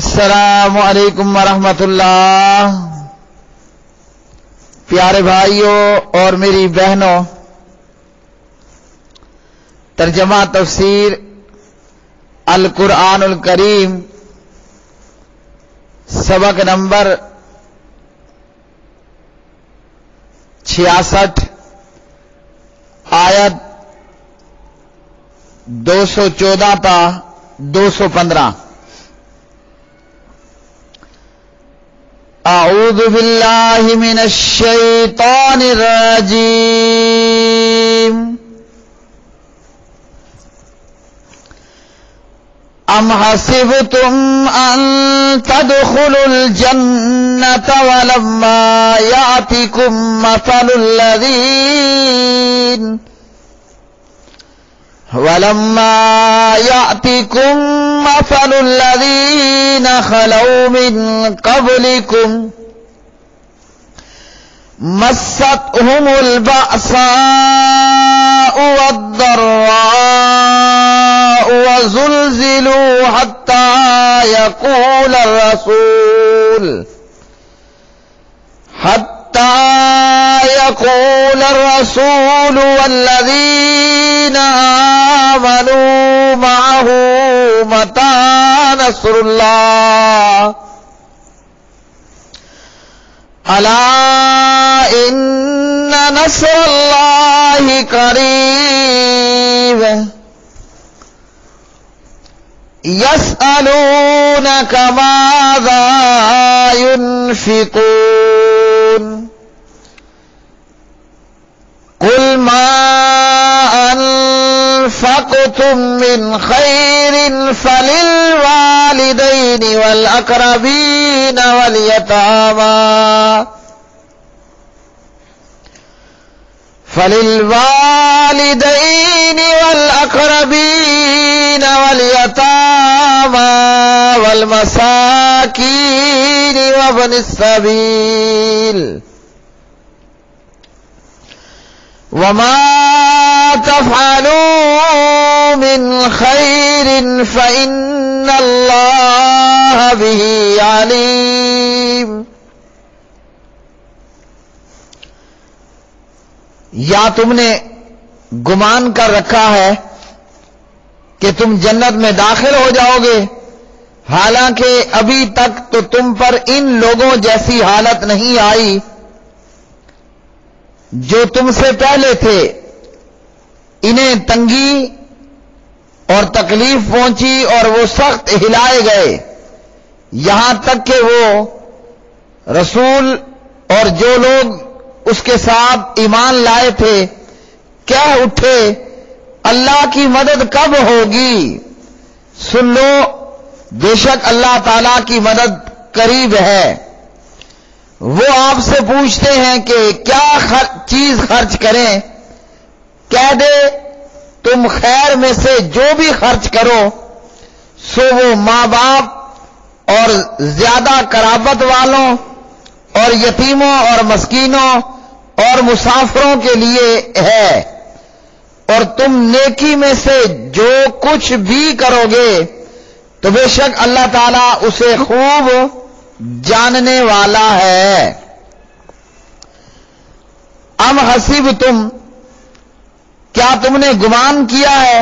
السلام علیکم ورحمۃ اللہ۔ پیارے بھائیوں اور میری بہنوں، ترجمہ تفسیر القرآن الکریم سبق نمبر 66 آیت 214 تا 215۔ اعوذ باللہ من الشیطان الرجیم۔ ام حسبتم ان تدخلوا الجنة ولما يأتكم مثل الذين خلوا من قبلكم مستهم البأساء والضراء وزلزلوا حتى يقول الرسول والذين آمنوا معه متى نصر الله ألا إن نصر الله قريب يسألونك ماذا ينفقون قل ما أنفقتم من خير فللوالدين والأقربين واليتامى والمساكين وابن السبيل وما تفعلوا من خير فإن الله به عليم۔ یا تم نے گمان کر رکھا ہے کہ تم جنت میں داخل ہو جاؤ گے، حالانکہ ابھی تک تو تم پر ان لوگوں جیسی حالت نہیں آئی جو تم سے پہلے تھے۔ انہیں تنگی اور تکلیف پہنچی اور وہ سخت ہلائے گئے، یہاں تک کہ وہ رسول اور جو لوگ اس کے ساتھ ایمان لائے تھے کہہ اٹھے اللہ کی مدد کب ہوگی؟ سن لو بے شک اللہ تعالی کی مدد قریب ہے۔ وہ آپ سے پوچھتے ہیں کہ کیا چیز خرچ کریں؟ کہہ دے تم خیر میں سے جو بھی خرچ کرو سو وہ ماں باپ اور زیادہ قرابت والوں اور یتیموں اور مسکینوں اور مسافروں کے لیے ہے، اور تم نیکی میں سے جو کچھ بھی کرو گے تو بے شک اللہ تعالیٰ اسے خوب جاننے والا ہے۔ ام حسبتم، کیا تم نے گمان کیا ہے،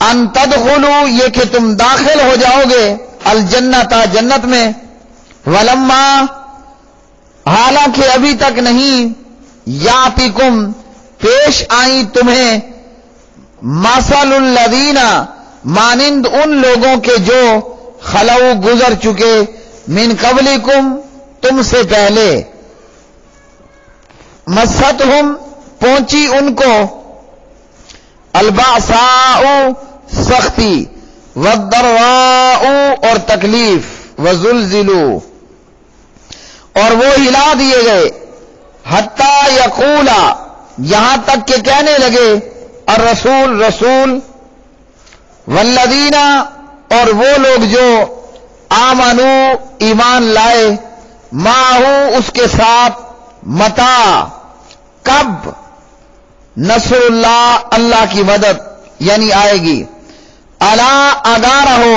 ان تدخلوا، یہ کہ تم داخل ہو جاؤ گے، الجنت، جنت میں، ولما، حالانکہ ابھی تک نہیں، یاتکم، پیش آئی تمہیں، مثل الذین، مانند ان لوگوں کے جو خلو، گزر چکے، من قبلکم، تم سے پہلے، مستہم، پہنچی ان کو، الباساء، سختی، والضراء، اور تکلیف، وزلزلوا، اور وہ ہلا دیے گئے، حتی یقولا، یہاں تک کہ کہنے لگے، الرسول، رسول، والذین، اور وہ لوگ جو آمنو، ایمان لائے، معہو، اس کے ساتھ، متا، کب، نصر اللہ، اللہ کی مدد یعنی آئے گی، الا، آگاہ رہو،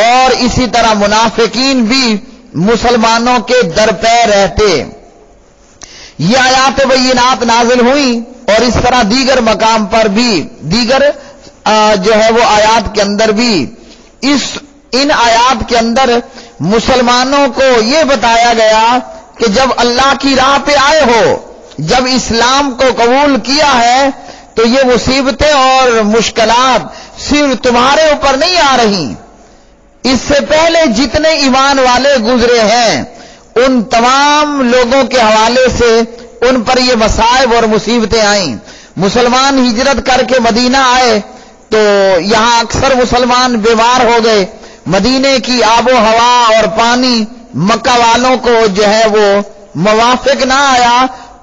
اور اسی طرح منافقین بھی مسلمانوں کے درپے رہتے۔ یہ آیات بینات نازل ہوئی اور اس طرح دیگر مقام پر بھی، دیگر جو ہے وہ آیات کے اندر بھی ان آیات کے اندر مسلمانوں کو یہ بتایا گیا کہ جب اللہ کی راہ پہ آئے ہو، جب اسلام کو قبول کیا ہے، تو یہ مصیبتیں اور مشکلات صرف تمہارے اوپر نہیں آ رہی، اس سے پہلے جتنے ایمان والے گزرے ہیں ان تمام لوگوں کے حوالے سے ان پر یہ مصائب اور مصیبتیں آئیں۔ مسلمان ہجرت کر کے مدینہ آئے تو یہاں اکثر مسلمان بیمار ہو گئے، مدینے کی آب و ہوا اور پانی مکہ والوں کو جو ہے وہ موافق نہ آیا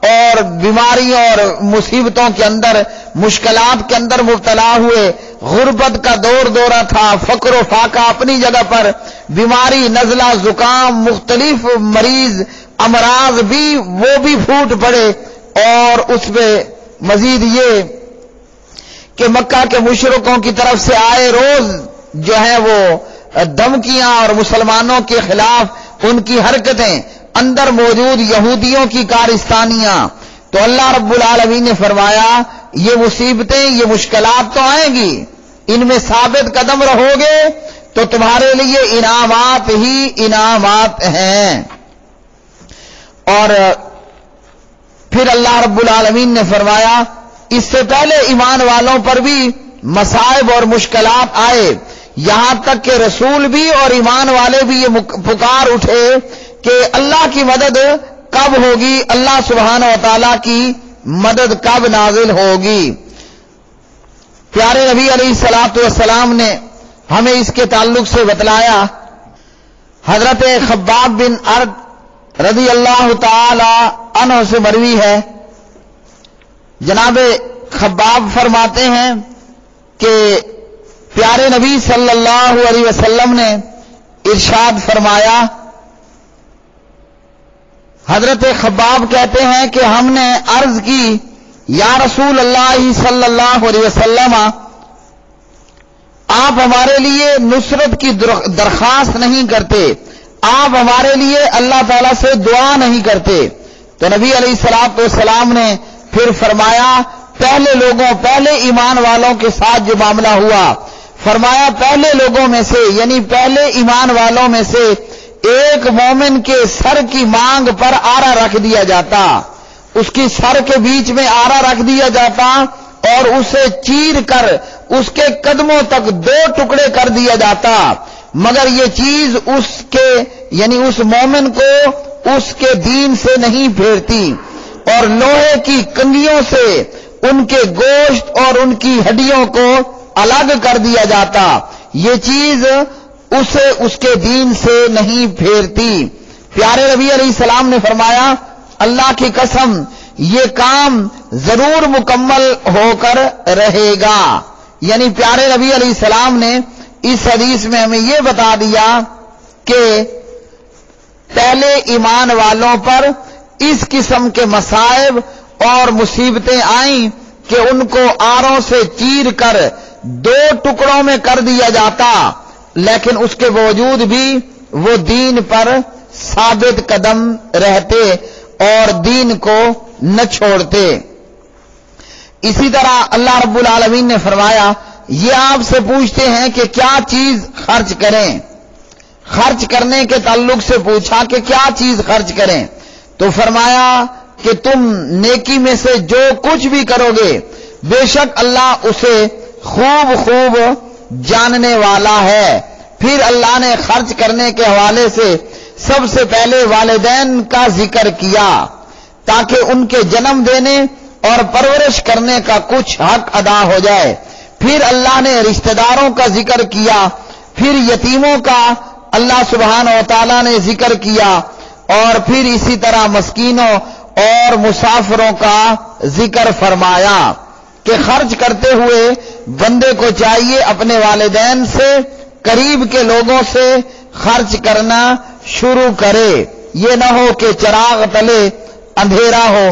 اور بیماریوں اور مصیبتوں کے اندر، مشکلات کے اندر مبتلا ہوئے۔ غربت کا دورہ تھا، فقر و فاقہ اپنی جگہ پر، بیماری، نزلہ، زکام، مختلف مریض امراض بھی وہ بھی پھوٹ پڑے، اور اس میں مزید یہ کہ مکہ کے مشرکوں کی طرف سے آئے روز جو ہے وہ دھمکیاں اور مسلمانوں کے خلاف ان کی حرکتیں، اندر موجود یہودیوں کی کارستانیاں۔ تو اللہ رب العالمین نے فرمایا یہ مصیبتیں، یہ مشکلات تو آئیں گی، ان میں ثابت قدم رہو گے تو تمہارے لیے انعامات ہی انعامات ہیں۔ اور پھر اللہ رب العالمین نے فرمایا اس سے پہلے ایمان والوں پر بھی مصائب اور مشکلات آئے، یہاں تک کہ رسول بھی اور ایمان والے بھی یہ پکار اٹھے کہ اللہ کی مدد کب ہوگی، اللہ سبحانہ و تعالی کی مدد کب نازل ہوگی۔ پیارے نبی علیہ الصلوۃ والسلام نے ہمیں اس کے تعلق سے بتلایا۔ حضرت خباب بن ارد رضی اللہ تعالی عنہ سے مروی ہے، جناب خباب فرماتے ہیں کہ پیارے نبی صلی اللہ علیہ وسلم نے ارشاد فرمایا، حضرت خباب کہتے ہیں کہ ہم نے عرض کی یا رسول اللہ صلی اللہ علیہ وسلم، آپ ہمارے لیے نصرت کی درخواست نہیں کرتے، آپ ہمارے لیے اللہ تعالیٰ سے دعا نہیں کرتے؟ تو نبی علیہ الصلوۃ والسلام نے پھر فرمایا پہلے ایمان والوں کے ساتھ جو معاملہ ہوا، فرمایا پہلے لوگوں میں سے یعنی پہلے ایمان والوں میں سے ایک مومن کے سر کی مانگ پر آرا رکھ دیا جاتا، اس کی سر کے بیچ میں آرا رکھ دیا جاتا اور اسے چیر کر اس کے قدموں تک 2 ٹکڑے کر دیا جاتا، مگر یہ چیز اس کے یعنی اس مومن کو اس کے دین سے نہیں پھیرتی، اور لوہے کی کنگھیوں سے ان کے گوشت اور ان کی ہڈیوں کو الگ کر دیا جاتا، یہ چیز اسے اس کے دین سے نہیں پھیرتی۔ پیارے نبی علیہ السلام نے فرمایا اللہ کی قسم یہ کام ضرور مکمل ہو کر رہے گا، یعنی پیارے نبی علیہ السلام نے اس حدیث میں ہمیں یہ بتا دیا کہ پہلے ایمان والوں پر اس قسم کے مصائب اور مصیبتیں آئیں کہ ان کو آروں سے چیر کر 2 ٹکڑوں میں کر دیا جاتا، لیکن اس کے باوجود بھی وہ دین پر ثابت قدم رہتے اور دین کو نہ چھوڑتے۔ اسی طرح اللہ رب العالمین نے فرمایا یہ آپ سے پوچھتے ہیں کہ کیا چیز خرچ کریں، خرچ کرنے کے تعلق سے پوچھا کہ کیا چیز خرچ کریں، تو فرمایا کہ تم نیکی میں سے جو کچھ بھی کرو گے بے شک اللہ اسے خوب جاننے والا ہے۔ پھر اللہ نے خرچ کرنے کے حوالے سے سب سے پہلے والدین کا ذکر کیا تاکہ ان کے جنم دینے اور پرورش کرنے کا کچھ حق ادا ہو جائے، پھر اللہ نے رشتہ داروں کا ذکر کیا، پھر یتیموں کا اللہ سبحانہ و تعالیٰ نے ذکر کیا، اور پھر اسی طرح مسکینوں اور مسافروں کا ذکر فرمایا کہ خرچ کرتے ہوئے بندے کو چاہیے اپنے والدین سے، قریب کے لوگوں سے خرچ کرنا شروع کرے، یہ نہ ہو کہ چراغ تلے اندھیرا ہو،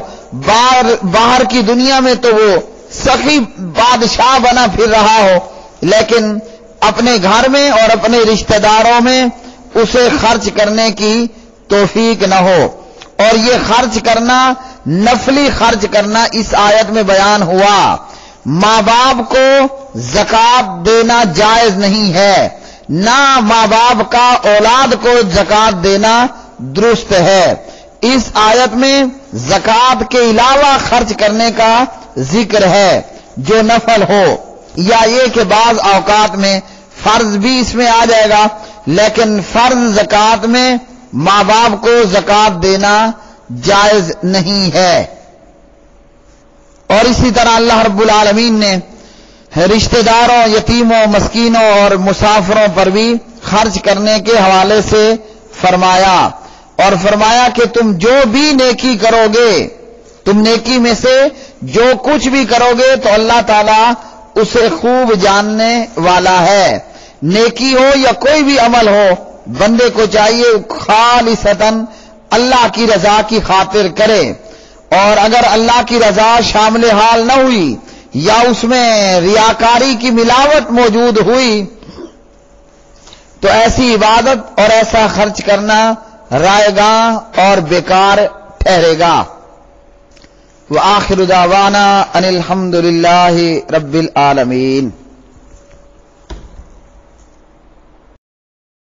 باہر کی دنیا میں تو وہ سخی بادشاہ بنا پھر رہا ہو، لیکن اپنے گھر میں اور اپنے رشتہ داروں میں اسے خرچ کرنے کی توفیق نہ ہو. اور یہ خرچ کرنا، نفلی خرچ کرنا اس آیت میں بیان ہوا. ماں باپ کو زکوٰۃ دینا جائز نہیں ہے، نہ ماں باپ کا اولاد کو زکوٰۃ دینا درست ہے. اس آیت میں زکوٰۃ کے علاوہ خرچ کرنے کا ذکر ہے جو نفل ہو، یا یہ کہ بعض اوقات میں فرض بھی اس میں آ جائے گا، لیکن فرض زکوٰۃ میں ماں باپ کو زکوٰۃ دینا جائز نہیں ہے. اور اسی طرح اللہ رب العالمین نے رشتہ داروں، یتیموں، مسکینوں اور مسافروں پر بھی خرچ کرنے کے حوالے سے فرمایا، اور فرمایا کہ تم جو بھی نیکی کرو گے، تم نیکی میں سے جو کچھ بھی کرو گے تو اللہ تعالیٰ اسے خوب جاننے والا ہے. نیکی ہو یا کوئی بھی عمل ہو، بندے کو چاہیے خالصتاً اللہ کی رضا کی خاطر کرے. اور اگر اللہ کی رضا شامل حال نہ ہوئی یا اس میں ریاکاری کی ملاوٹ موجود ہوئی تو ایسی عبادت اور ایسا خرچ کرنا رائے گاں اور بیکار ٹھہرے گا. وآخر دعوانا ان الحمد للہ رب العالمین.